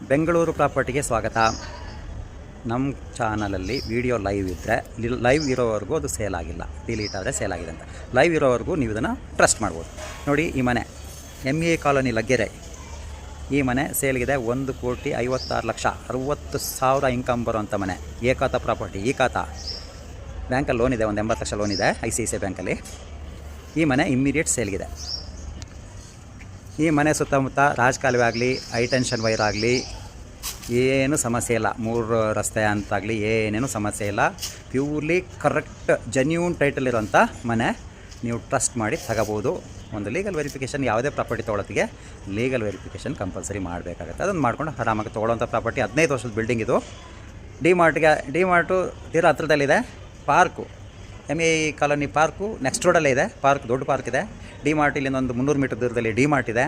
ಬೆಂಗಳೂರು ಪ್ರಾಪರ್ಟಿಗೆ ಸ್ವಾಗತ. ನಮ್ಮ ಚಾನಲಲ್ಲಿ ವಿಡಿಯೋ ಲೈವ್ ಇದ್ದರೆ ಲೈವ್ ಇರೋವರೆಗೂ ಅದು ಸೇಲ್ ಆಗಿಲ್ಲ, ಡಿಲೀಟ್ ಆದರೆ ಸೇಲ್ ಆಗಿದೆ ಅಂತ. ಲೈವ್ ಇರೋವರೆಗೂ ನೀವು ಇದನ್ನು ಟ್ರಸ್ಟ್ ಮಾಡ್ಬೋದು. ನೋಡಿ, ಈ ಮನೆ ME ಕಾಲೋನಿ ಲಗ್ಗೆರೆ, ಈ ಮನೆ ಸೇಲ್ಗಿದೆ. 1,56,60,000 60,000 ಇನ್ಕಮ್ ಬರೋಂಥ ಮನೆ. ಏಕಾತ ಪ್ರಾಪರ್ಟಿ. ಈ ಖಾತಾ ಬ್ಯಾಂಕಲ್ಲಿ ಲೋನ್ ಇದೆ, ಒಂದು 80 ಲಕ್ಷ ಲೋನ್ ಇದೆ ICICI ಬ್ಯಾಂಕಲ್ಲಿ. ಈ ಮನೆ ಇಮ್ಮಿಡಿಯೇಟ್ ಸೇಲ್ಗಿದೆ. ಈ ಮನೆ ಸುತ್ತಮುತ್ತ ರಾಜಕಾಲುವೆ ಆಗಲಿ, ಹೈಟೆನ್ಷನ್ ವೈರ್ ಆಗಲಿ, ಏನು ಸಮಸ್ಯೆ ಇಲ್ಲ. 3 ರಸ್ತೆ ಅಂತಾಗಲಿ ಏನೇನು ಸಮಸ್ಯೆ ಇಲ್ಲ. ಪ್ಯೂರ್ಲಿ ಕರೆಕ್ಟ್ ಜೆನ್ಯೂನ್ ಟೈಟಲ್ ಇರೋಂಥ ಮನೆ. ನೀವು ಟ್ರಸ್ಟ್ ಮಾಡಿ ತಗೋಬೋದು. ಒಂದು ಲೀಗಲ್ ವೆರಿಫಿಕೇಷನ್, ಯಾವುದೇ ಪ್ರಾಪರ್ಟಿ ತೊಗೊಳೋತ್ತಿಗೆ ಲೀಗಲ್ ವೆರಿಫಿಕೇಷನ್ ಕಂಪಲ್ಸರಿ ಮಾಡಬೇಕಾಗುತ್ತೆ. ಅದನ್ನು ಮಾಡ್ಕೊಂಡು ಆರಾಮಾಗಿ ತೊಗೊಳ್ಳೋಂಥ ಪ್ರಾಪರ್ಟಿ. 15 ವರ್ಷದ ಬಿಲ್ಡಿಂಗ್ ಇದು. ಡಿಮಾರ್ಟು ತೀರಾ ಹತ್ರದಲ್ಲಿದೆ. Park ME colony park next ರೋಡಲ್ಲೇ ಇದೆ. ಪಾರ್ಕ್ ದೊಡ್ಡ ಪಾರ್ಕ್ ಇದೆ. ಡಿಮಾರ್ಟ್ ಇಲ್ಲಿಂದ ಒಂದು 300 ಮೀಟರ್ ದೂರದಲ್ಲಿ ಡಿಮಾರ್ಟ್ ಇದೆ.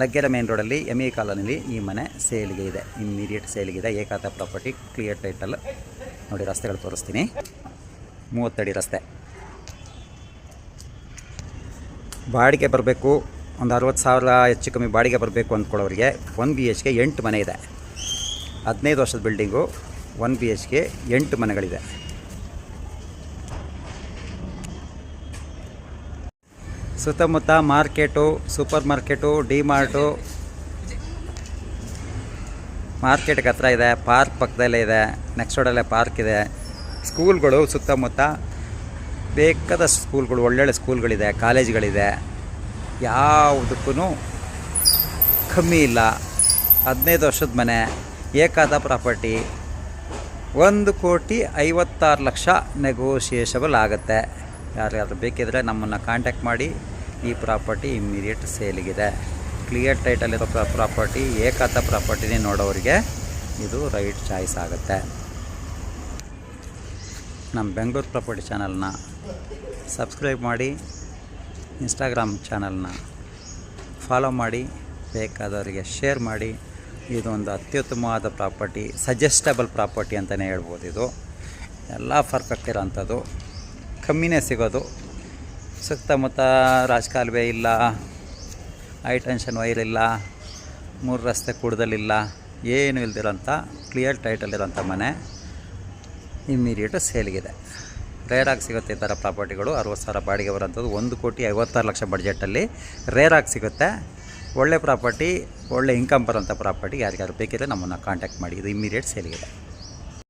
ಲಗ್ಗೆರೆ ಮೇನ್ ರೋಡಲ್ಲಿ ME ಕಾಲೋನಿಲಿ ಈ ಮನೆ ಸೇಲಿಗೆ ಇದೆ. ಇಮ್ಮಿಡಿಯೇಟ್ ಸೇಲಿಗಿದೆ. ಏಕಾತ ಪ್ರಾಪರ್ಟಿ, ಕ್ಲಿಯರ್ ಟೈಟಲ್. ನೋಡಿ, ರಸ್ತೆಗಳು ತೋರಿಸ್ತೀನಿ. 30 ಅಡಿ ರಸ್ತೆ. ಬಾಡಿಗೆ ಬರಬೇಕು, ಒಂದು 60,000 ಹೆಚ್ಚು ಕಮ್ಮಿ ಬಾಡಿಗೆ ಬರಬೇಕು ಅಂದ್ಕೊಳ್ಳೋರಿಗೆ 1 BHK 8 ಮನೆ ಇದೆ. 15 ವರ್ಷದ ಬಿಲ್ಡಿಂಗು. 1 BHK 8 ಮನೆಗಳಿದೆ. ಸುತ್ತಮುತ್ತ ಮಾರ್ಕೆಟು, ಸೂಪರ್ ಮಾರ್ಕೆಟು, ಡಿಮಾರ್ಟು, ಮಾರ್ಕೆಟ್ಗೆ ಹತ್ರ ಇದೆ. ಪಾರ್ಕ್ ಪಕ್ಕದಲ್ಲೇ ಇದೆ. ನೆಕ್ಸ್ಟ್ ರೋಡಲ್ಲೇ ಪಾರ್ಕ್ ಇದೆ. ಸ್ಕೂಲ್ಗಳು ಸುತ್ತಮುತ್ತ ಬೇಕಾದ ಸ್ಕೂಲ್ಗಳು, ಒಳ್ಳೊಳ್ಳೆ ಸ್ಕೂಲ್ಗಳಿದೆ, ಕಾಲೇಜ್ಗಳಿದೆ. ಯಾವುದಕ್ಕೂ ಕಮ್ಮಿ ಇಲ್ಲ. 15 ವರ್ಷದ ಮನೆ, ಏಕಾದ ಪ್ರಾಪರ್ಟಿ. 1,56,00,000 ನೆಗೋಷಿಯೇಷಬಲ್ ಆಗುತ್ತೆ. ಯಾರ್ಯಾರು ಬೇಕಿದ್ರೆ ನಮ್ಮನ್ನು ಕಾಂಟ್ಯಾಕ್ಟ್ ಮಾಡಿ. ಈ ಪ್ರಾಪರ್ಟಿ ಇಮ್ಮಿಡಿಯೇಟ್ ಸೇಲಿಗಿದೆ. ಕ್ಲಿಯರ್ ಟೈಟಲ್ ಇರೋ ಪ್ರಾಪರ್ಟಿ, ಏಕಾತ ಪ್ರಾಪರ್ಟಿನೇ ನೋಡೋರಿಗೆ ಇದು ರೈಟ್ ಚಾಯ್ಸ್ ಆಗುತ್ತೆ. ನಮ್ಮ ಬೆಂಗಳೂರು ಪ್ರಾಪರ್ಟಿ ಚಾನಲ್ನ ಸಬ್ಸ್ಕ್ರೈಬ್ ಮಾಡಿ, ಇನ್ಸ್ಟಾಗ್ರಾಮ್ ಚಾನಲ್ನ ಫಾಲೋ ಮಾಡಿ, ಬೇಕಾದವರಿಗೆ ಶೇರ್ ಮಾಡಿ. ಇದೊಂದು ಅತ್ಯುತ್ತಮವಾದ ಪ್ರಾಪರ್ಟಿ, ಸಜೆಸ್ಟಬಲ್ ಪ್ರಾಪರ್ಟಿ ಅಂತಲೇ ಹೇಳ್ಬೋದು. ಇದು ಎಲ್ಲ ಪರ್ಫೆಕ್ಟ್ ಇರೋಂಥದ್ದು, ಕಮ್ಮಿನೇ ಸಿಗೋದು. ಸುತ್ತಮುತ್ತ ರಾಜಕಾಲುವೆ ಇಲ್ಲ, ಹೈಟೆನ್ಷನ್ ವೈರ್ ಇಲ್ಲ, 3 ರಸ್ತೆ ಕೂಡದಲ್ಲಿಲ್ಲ, ಏನು ಇಲ್ದಿರೋಂಥ ಕ್ಲಿಯರ್ ಟೈಟಲ್ ಇರೋಂಥ ಮನೆ ಇಮ್ಮಿಡಿಯೇಟು ಸೇಲ್ಗಿದೆ. ರೇರಾಗಿ ಸಿಗುತ್ತೆ ಈ ಥರ ಪ್ರಾಪರ್ಟಿಗಳು. 60,000 ಬಾಡಿಗೆ ಬರೋಂಥದ್ದು. 1,56,00,000 ಬಡ್ಜೆಟಲ್ಲಿ ರೇರಾಗಿ ಸಿಗುತ್ತೆ. ಒಳ್ಳೆ ಪ್ರಾಪರ್ಟಿ, ಒಳ್ಳೆ ಇನ್ಕಮ್ ಬರೋಂಥ ಪ್ರಾಪರ್ಟಿ. ಯಾರಿಗಾರು ಬೇಕಿದ್ರೆ ನಮ್ಮನ್ನು ಕಾಂಟ್ಯಾಕ್ಟ್ ಮಾಡಿ. ಇದು ಇಮ್ಮಿಡಿಯೇಟ್ ಸೇಲ್ಗಿದೆ.